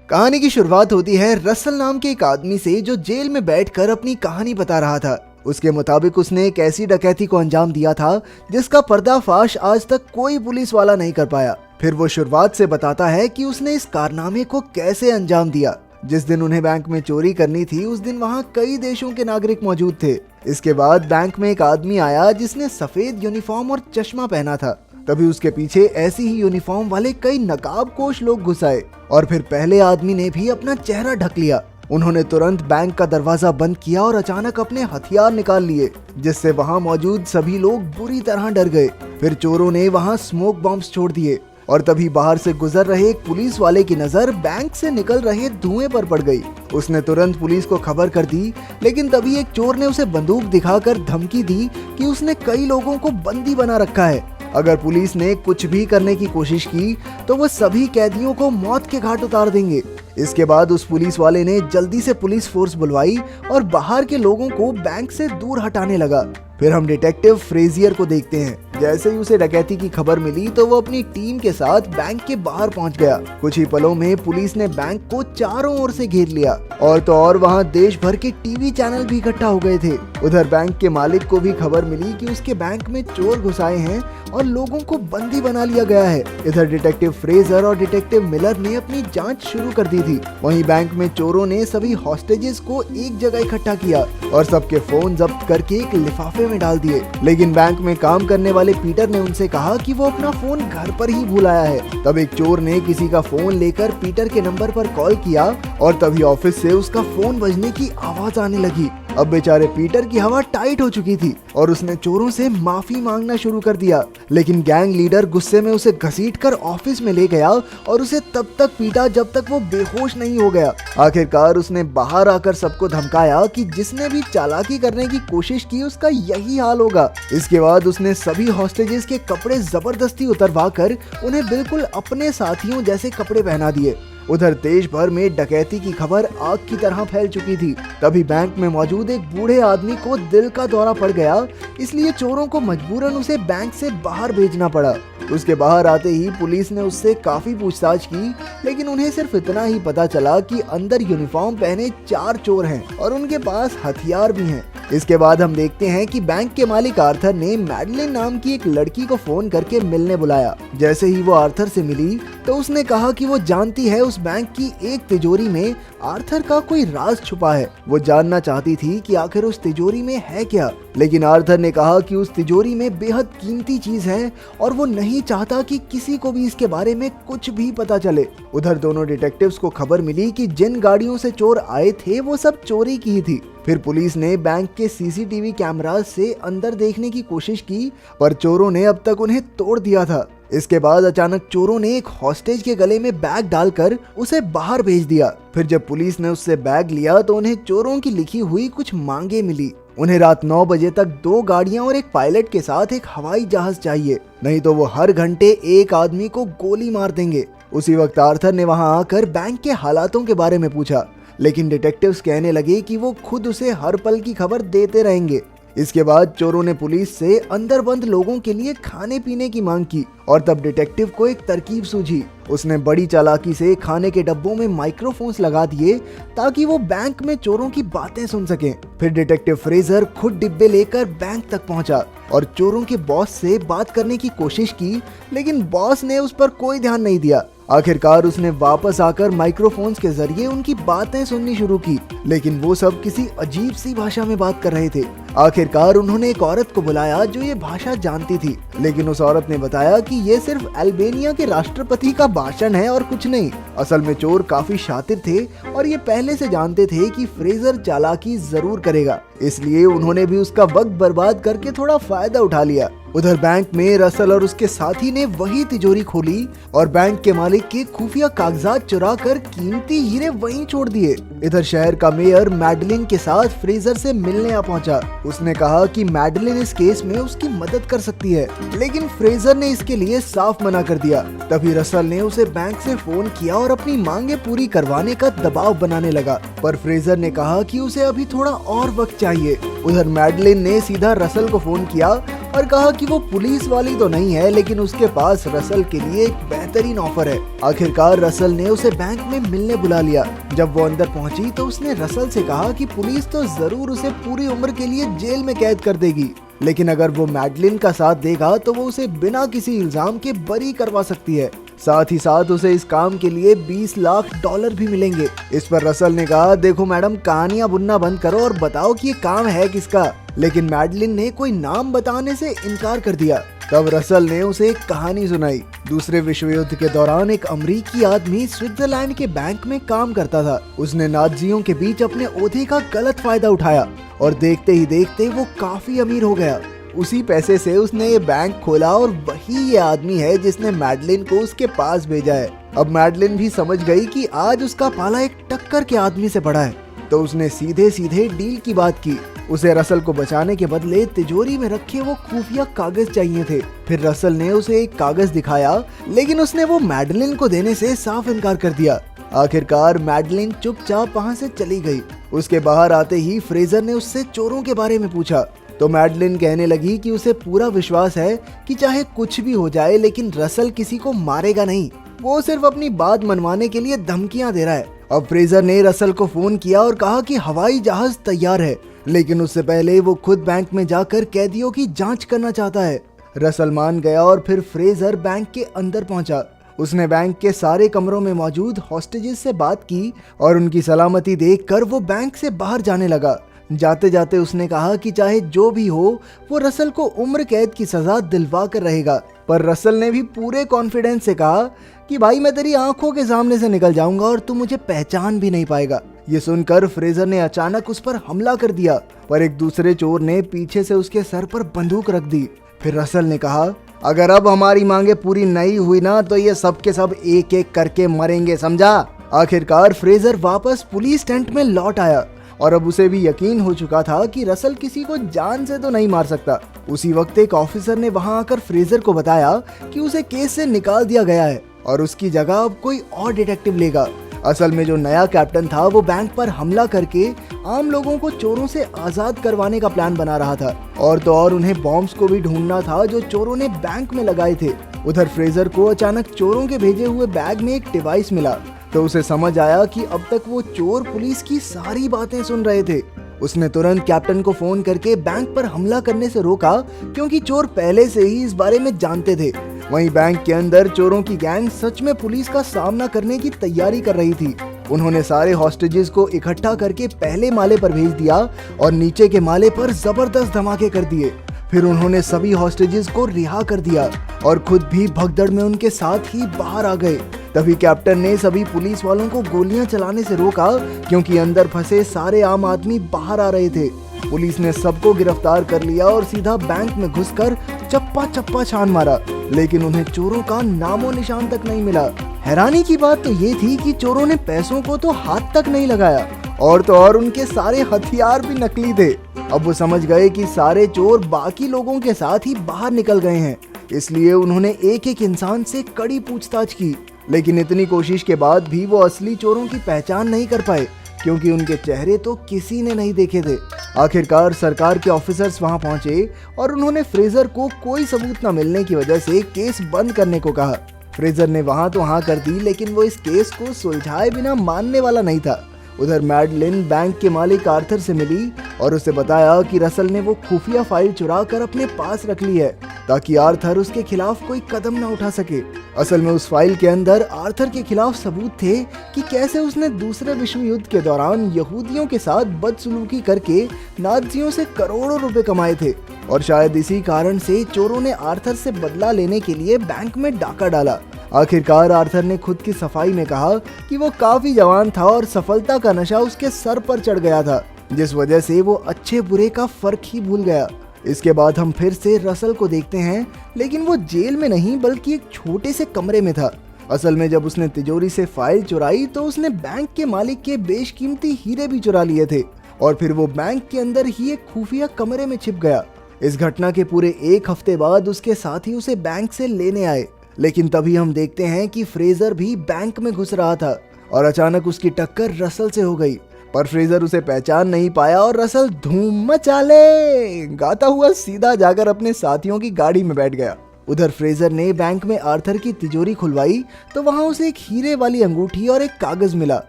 कहानी की शुरुआत होती है रसल नाम के एक आदमी से जो जेल में बैठकर अपनी कहानी बता रहा था। उसके मुताबिक उसने एक ऐसी डकैती को अंजाम दिया था जिसका पर्दाफाश आज तक कोई पुलिस वाला नहीं कर पाया। फिर वो शुरुआत से बताता है कि उसने इस कारनामे को कैसे अंजाम दिया। जिस दिन उन्हें बैंक में चोरी करनी थी उस दिन वहाँ कई देशों के नागरिक मौजूद थे। इसके बाद बैंक में एक आदमी आया जिसने सफेद यूनिफॉर्म और चश्मा पहना था। तभी उसके पीछे ऐसी ही यूनिफॉर्म वाले कई नकाबपोश लोग घुस आए और फिर पहले आदमी ने भी अपना चेहरा ढक लिया। उन्होंने तुरंत बैंक का दरवाजा बंद किया और अचानक अपने हथियार निकाल लिए, जिससे वहां मौजूद सभी लोग बुरी तरह डर गए। फिर चोरों ने वहां स्मोक बॉम्ब्स छोड़ दिए और तभी बाहर से गुजर रहे एक पुलिस वाले की नजर बैंक से निकल रहे धुएं पर पड़ गई। उसने तुरंत पुलिस को खबर कर दी, लेकिन तभी एक चोर ने उसे बंदूक दिखाकर धमकी दी कि उसने कई लोगों को बंदी बना रखा है। अगर पुलिस ने कुछ भी करने की कोशिश की तो वो सभी कैदियों को मौत के घाट उतार देंगे। इसके बाद उस पुलिस वाले ने जल्दी से पुलिस फोर्स बुलवाई और बाहर के लोगों को बैंक से दूर हटाने लगा। फिर हम डिटेक्टिव फ्रेजियर को देखते हैं। जैसे ही उसे डकैती की खबर मिली तो वो अपनी टीम के साथ बैंक के बाहर पहुंच गया। कुछ ही पलों में पुलिस ने बैंक को चारों ओर से घेर लिया और तो और वहां देश भर के टीवी चैनल भी इकट्ठा हो गए थे। उधर बैंक के मालिक को भी खबर मिली कि उसके बैंक में चोर घुस आए हैं और लोगों को बंदी बना लिया गया है। इधर डिटेक्टिव फ्रेजर और डिटेक्टिव मिलर ने अपनी जांच शुरू कर दी थी। वहीं बैंक में चोरों ने सभी हॉस्टेजेस को एक जगह इकट्ठा किया और सबके फोन जब्त करके एक लिफाफे में डाल दिए। लेकिन बैंक में काम करने वाले पीटर ने उनसे कहा कि वो अपना फोन घर पर ही भूल आया है। तब एक चोर ने किसी का फोन लेकर पीटर के नंबर पर कॉल किया और तभी ऑफिस से उसका फोन बजने की आवाज आने लगी। अब बेचारे पीटर की हवा टाइट हो चुकी थी और उसने चोरों से माफी मांगना शुरू कर दिया। लेकिन गैंग लीडर गुस्से में उसे घसीटकर ऑफिस में ले गया और उसे तब तक पीटा जब तक वो बेहोश नहीं हो गया। आखिरकार उसने बाहर आकर सबको धमकाया कि जिसने भी चालाकी करने की कोशिश की उसका यही हाल होगा। इसके बाद उसने सभी हॉस्टेजेस के कपड़े जबरदस्ती उतरवा कर उन्हें बिल्कुल अपने साथियों जैसे कपड़े पहना दिए। उधर देश भर में डकैती की खबर आग की तरह फैल चुकी थी। तभी बैंक में मौजूद एक बूढ़े आदमी को दिल का दौरा पड़ गया, इसलिए चोरों को मजबूरन उसे बैंक से बाहर भेजना पड़ा। उसके बाहर आते ही पुलिस ने उससे काफी पूछताछ की, लेकिन उन्हें सिर्फ इतना ही पता चला कि अंदर यूनिफॉर्म पहने 4 चोर हैं और उनके पास हथियार भी हैं। इसके बाद हम देखते हैं कि बैंक के मालिक आर्थर ने मैडलिन नाम की एक लड़की को फोन करके मिलने बुलाया। जैसे ही वो आर्थर से मिली तो उसने कहा कि वो जानती है उस बैंक की एक तिजोरी में आर्थर का कोई राज छुपा है। वो जानना चाहती थी कि आखिर उस तिजोरी में है क्या, लेकिन आर्थर ने कहा कि उस तिजोरी में बेहद कीमती चीज है और वो नहीं चाहता कि किसी को भी इसके बारे में कुछ भी पता चले। उधर दोनों डिटेक्टिव्स को खबर मिली कि जिन गाड़ियों से चोर आए थे वो सब चोरी की ही थी। फिर पुलिस ने बैंक के सीसीटीवी कैमरास से अंदर देखने की कोशिश की, पर चोरों ने अब तक उन्हें तोड़ दिया था। इसके बाद अचानक चोरों ने एक हॉस्टेज के गले में बैग डालकर उसे बाहर भेज दिया। फिर जब पुलिस ने उससे बैग लिया तो उन्हें चोरों की लिखी हुई कुछ मांगे मिली। उन्हें रात 9 बजे तक 2 गाड़ियां और एक पायलट के साथ एक हवाई जहाज चाहिए, नहीं तो वो हर घंटे एक आदमी को गोली मार देंगे। उसी वक्त आर्थर ने वहां आकर बैंक के हालातों के बारे में पूछा, लेकिन डिटेक्टिव्स कहने लगे कि वो खुद उसे हर पल की खबर देते रहेंगे। इसके बाद चोरों ने पुलिस से अंदर बंद लोगों के लिए खाने पीने की मांग की और तब डिटेक्टिव को एक तरकीब सूझी। उसने बड़ी चालाकी से खाने के डब्बों में माइक्रोफोन्स लगा दिए ताकि वो बैंक में चोरों की बातें सुन सकें। फिर डिटेक्टिव फ्रेजर खुद डिब्बे लेकर बैंक तक पहुंचा और चोरों के बॉस से बात करने की कोशिश की, लेकिन बॉस ने उस पर कोई ध्यान नहीं दिया। आखिरकार उसने वापस आकर माइक्रोफोन्स के जरिए उनकी बातें सुननी शुरू की, लेकिन वो सब किसी अजीब सी भाषा में बात कर रहे थे। आखिरकार उन्होंने एक औरत को बुलाया जो ये भाषा जानती थी, लेकिन उस औरत ने बताया कि ये सिर्फ अल्बानिया के राष्ट्रपति का भाषण है और कुछ नहीं। असल में चोर काफी शातिर थे और ये पहले से जानते थे कि फ्रेजर चालाकी जरूर करेगा, इसलिए उन्होंने भी उसका वक्त बर्बाद करके थोड़ा फायदा उठा लिया। उधर बैंक में रसल और उसके साथी ने वही तिजोरी खोली और बैंक के मालिक के खुफिया कागजात चुरा कर कीमती हीरे वहीं छोड़ दिए। इधर शहर का मेयर मैडलिन के साथ फ्रेजर से मिलने आ पहुंचा। उसने कहा कि मैडलिन इस केस में उसकी मदद कर सकती है, लेकिन फ्रेजर ने इसके लिए साफ मना कर दिया। तभी रसल ने उसे बैंक से फोन किया और अपनी मांगे पूरी करवाने का दबाव बनाने लगा, पर फ्रेजर ने कहा कि उसे अभी थोड़ा और वक्त चाहिए। उधर मैडलिन ने सीधा रसल को फोन किया और कहा कि वो पुलिस वाली तो नहीं है, लेकिन उसके पास रसल के लिए एक बेहतरीन ऑफर है। आखिरकार रसल ने उसे बैंक में मिलने बुला लिया। जब वो अंदर पहुंची तो उसने रसल से कहा कि पुलिस तो जरूर उसे पूरी उम्र के लिए जेल में कैद कर देगी, लेकिन अगर वो मैडलिन का साथ देगा तो वो उसे बिना किसी इल्जाम के बरी करवा सकती है। साथ ही साथ उसे इस काम के लिए $20 लाख भी मिलेंगे। इस पर रसल ने कहा, देखो मैडम, कहानियां बुनना बंद करो और बताओ कि ये काम है किसका। लेकिन मैडलिन ने कोई नाम बताने से इनकार कर दिया। तब रसल ने उसे एक कहानी सुनाई। दूसरे विश्व युद्ध के दौरान एक अमेरिकी आदमी स्विट्जरलैंड के बैंक में काम करता था। उसने नाज़ियों के बीच अपने ओहदे का गलत फायदा उठाया और देखते ही देखते वो काफी अमीर हो गया। उसी पैसे से उसने ये बैंक खोला और वही ये आदमी है जिसने मैडलिन को उसके पास भेजा है। अब मैडलिन भी समझ गई कि आज उसका पाला एक टक्कर के आदमी से पड़ा है, तो उसने सीधे सीधे डील की बात की। उसे रसल को बचाने के बदले तिजोरी में रखे वो खुफिया कागज चाहिए थे। फिर रसल ने उसे एक कागज दिखाया, लेकिन उसने वो मैडलिन को देने से साफ इनकार कर दिया। आखिरकार मैडलिन चुपचाप वहाँ से चली गई। उसके बाहर आते ही फ्रेजर ने उससे चोरों के बारे में पूछा, तो मैडलिन कहने लगी कि उसे पूरा विश्वास है कि चाहे कुछ भी हो जाए लेकिन रसल किसी को मारेगा नहीं, वो सिर्फ अपनी बात मनवाने के लिए धमकियां दे रहा है। अब फ्रेजर ने रसल को फोन किया और कहा कि हवाई जहाज तैयार है, लेकिन उससे पहले वो खुद बैंक में जाकर कैदियों की जांच करना चाहता है। रसल मान गया और फिर फ्रेजर बैंक के अंदर पहुंचा। उसने बैंक के सारे कमरों में मौजूद हॉस्टेजेस से बात की और उनकी सलामती देखकर वो बैंक से बाहर जाने लगा। जाते जाते उसने कहा कि चाहे जो भी हो वो रसल को उम्र कैद की सजा दिलवा कर रहेगा। पर रसल ने भी पूरे कॉन्फिडेंस से कहा कि भाई मैं तेरी आंखों के सामने से निकल जाऊंगा और तू मुझे पहचान भी नहीं पाएगा। ये सुनकर फ्रेजर ने अचानक उस पर हमला कर दिया, पर एक दूसरे चोर ने पीछे से उसके सर पर बंदूक रख दी। फिर रसल ने कहा, अगर अब हमारी मांगे पूरी नहीं हुई ना तो ये सब के सब एक एक करके मरेंगे, समझा। आखिरकार फ्रेजर वापस पुलिस टेंट में लौट आया और अब उसे भी यकीन हो चुका था कि रसल किसी को जान से तो नहीं मार सकता। उसी वक्त एक ऑफिसर ने वहां आकर फ्रेजर को बताया कि उसे केस से निकाल दिया गया है और उसकी जगह अब कोई और डिटेक्टिव लेगा। असल में जो नया कैप्टन था वो बैंक पर हमला करके आम लोगों को चोरों से आजाद करवाने का प्लान बना रहा था, और तो और उन्हें बॉम्ब्स को भी ढूंढना था जो चोरों ने बैंक में लगाए थे। उधर फ्रेजर को अचानक चोरों के भेजे हुए बैग में एक डिवाइस मिला, तो उसे समझ आया कि अब तक वो चोर पुलिस की सारी बातें सुन रहे थे। उसने तुरंत कैप्टन को फोन करके बैंक पर हमला करने से रोका, क्योंकि चोर पहले से ही इस बारे में जानते थे। वहीं बैंक के अंदर चोरों की गैंग सच में पुलिस का सामना करने की तैयारी कर रही थी। उन्होंने सारे हॉस्टेजेस को इकट्ठा करके पहले माले पर भेज दिया और नीचे के माले पर जबरदस्त धमाके कर दिए। फिर उन्होंने सभी हॉस्टेजेस को रिहा कर दिया और खुद भी भगदड़ में उनके साथ ही बाहर आ गए। तभी कैप्टन ने सभी पुलिस वालों को गोलियां चलाने से रोका, क्योंकि अंदर फंसे सारे आम आदमी बाहर आ रहे थे। पुलिस ने सबको गिरफ्तार कर लिया और सीधा बैंक में घुसकर चप्पा चप्पा छान मारा, लेकिन उन्हें चोरों का नामो निशान तक नहीं मिला। हैरानी की बात तो ये थी कि चोरों ने पैसों को तो हाथ तक नहीं लगाया, और तो और उनके सारे हथियार भी नकली थे। अब वो समझ गए कि सारे चोर बाकी लोगों के साथ ही बाहर निकल गए हैं, इसलिए उन्होंने एक एक इंसान से कड़ी पूछताछ की। लेकिन इतनी कोशिश के बाद भी वो असली चोरों की पहचान नहीं कर पाए, क्योंकि उनके चेहरे तो किसी ने नहीं देखे थे। आखिरकार सरकार के ऑफिसर्स वहां पहुंचे और उन्होंने फ्रेजर को कोई सबूत न मिलने की वजह से केस बंद करने को कहा। फ्रेजर ने वहां तो हाँ कर दी, लेकिन वो इस केस को सुलझाए बिना मानने वाला नहीं था। उधर मैडलिन बैंक के मालिक आर्थर से मिली और उसे बताया कि रसल ने वो खुफिया फाइल चुरा कर अपने पास रख ली है, ताकि आर्थर उसके खिलाफ कोई कदम न उठा सके। असल में उस फाइल के अंदर आर्थर के खिलाफ सबूत थे कि कैसे उसने दूसरे विश्व युद्ध के दौरान यहूदियों के साथ बदसलूकी करके नाज़ियों से करोड़ों रुपए कमाए थे, और शायद इसी कारण से चोरों ने आर्थर से बदला लेने के लिए बैंक में डाका डाला। आखिरकार आर्थर ने खुद की सफाई में कहा कि वो काफी जवान था और सफलता का नशा उसके सर पर चढ़ गया था, जिस वजह से वो अच्छे बुरे का फर्क ही भूल गया। इसके बाद हम फिर से रसल को देखते हैं, लेकिन वो जेल में नहीं बल्कि एक छोटे से कमरे में था। असल में जब उसने तिजोरी से फाइल चुराई तो उसने बैंक के मालिक के बेशकीमती हीरे भी चुरा लिए थे, और फिर वो बैंक के अंदर ही एक खुफिया कमरे में छिप गया। इस घटना के पूरे एक हफ्ते बाद उसके साथी उसे बैंक से लेने आए, लेकिन तभी हम देखते हैं कि फ्रेजर भी बैंक में घुस रहा था और अचानक उसकी टक्कर रसल से हो गई। पर फ्रेजर उसे पहचान नहीं पाया और रसल धूम मचा ले गाता हुआ सीधा जाकर अपने साथियों की गाड़ी में बैठ गया। उधर फ्रेजर ने बैंक में आर्थर की तिजोरी खुलवाई तो वहां उसे एक हीरे वाली अंगूठी और एक कागज मिला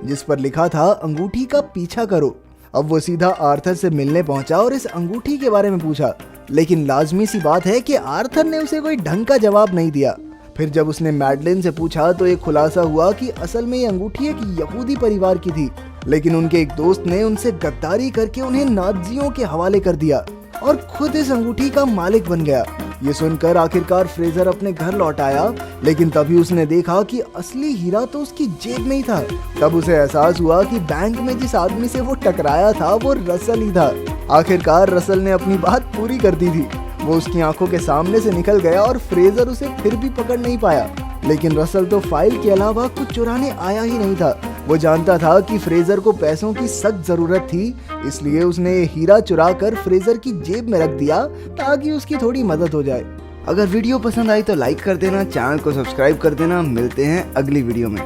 जिस पर लिखा था अंगूठी का पीछा करो। अब वो सीधा आर्थर से मिलने पहुंचा और इस अंगूठी के बारे में पूछा, लेकिन लाजमी सी बात है कि आर्थर ने उसे कोई ढंग का जवाब नहीं दिया। फिर जब उसने मैडलिन से पूछा तो एक खुलासा हुआ कि असल में ये अंगूठी एक यहूदी परिवार की थी, लेकिन उनके एक दोस्त ने उनसे गद्दारी करके उन्हें नाज़ियों के हवाले कर दिया और खुद इस अंगूठी का मालिक बन गया। ये सुनकर आखिरकार फ्रेजर अपने घर लौट आया, लेकिन तभी उसने देखा कि असली हीरा तो उसकी जेब में ही था। तब उसे एहसास हुआ कि बैंक में जिस आदमी से वो टकराया था वो रसल ही था। आखिरकार रसल ने अपनी बात पूरी कर दी थी। वो उसकी आंखों के सामने से निकल गया और फ्रेजर उसे फिर भी पकड़ नहीं पाया। लेकिन रसल तो फाइल के अलावा कुछ चुराने आया ही नहीं था। वो जानता था कि फ्रेजर को पैसों की सख्त जरूरत थी, इसलिए उसने हीरा चुरा कर फ्रेजर की जेब में रख दिया ताकि उसकी थोड़ी मदद हो जाए। अगर वीडियो पसंद आई तो लाइक कर देना, चैनल को सब्सक्राइब कर देना। मिलते हैं अगली वीडियो में।